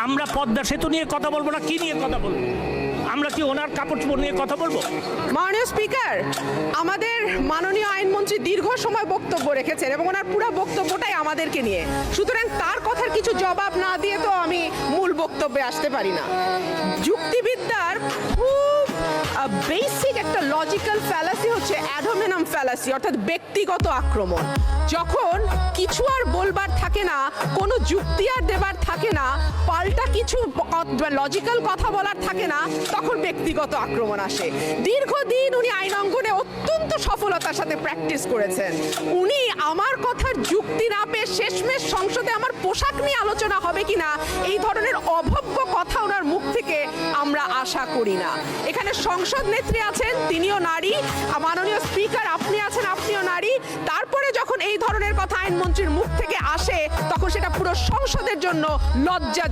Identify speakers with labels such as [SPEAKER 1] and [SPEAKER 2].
[SPEAKER 1] আমরা পদ্মা সেতু নিয়ে কথা বলবো না, কি নিয়ে কথা বলবো? আমরা কি ওনার কাপড় চোপড় নিয়ে কথা বলবো?
[SPEAKER 2] মাননীয় স্পিকার, আমাদের মাননীয় আইনমন্ত্রী দীর্ঘ সময় বক্তব্য রেখেছেন এবং ওনার পুরো বক্তব্যটাই আমাদেরকে নিয়ে, সুতরাং তার কথার কিছু জবাব না দিয়ে তো আমি মূল বক্তব্যে আসতে পারি না। যুক্তিবিদ্যার খুব বেসিক একটা লজিক্যাল ফ্যালাসি হচ্ছে অ্যাডোমিনাম ফ্যালাসি, অর্থাৎ ব্যক্তিগত আক্রমণ। যখন কিছু আর বলবার থাকে না, কোনো যুক্তি আর দেবার থাকে না, পাল্টা কিছু লজিক্যাল কথা বলার থাকে না, তখন ব্যক্তিগত আক্রমণ আসে। দীর্ঘদিন উনি আইন অঙ্গনে অত্যন্ত সফলতার সাথে প্র্যাকটিস করেছেন। উনি আমার কথার যুক্তি না পেয়ে শেষমেশ সংসদে আমার পোশাক নিয়ে আলোচনা হবে কিনা এই ধরনের অভব্য কথা ওনার মুখ থেকে আমরা আশা করি না। এখানে সংসদ নেত্রী আছেন, তিনিও নারী, মাননীয় স্পিকার আপনি আছেন, আপনিও নারী। তারপরে যখন এই ধরনের কথা আইনমন্ত্রীর মুখ থেকে আসে, তখন সেটা পুরো সংসদের জন্য লজ্জা।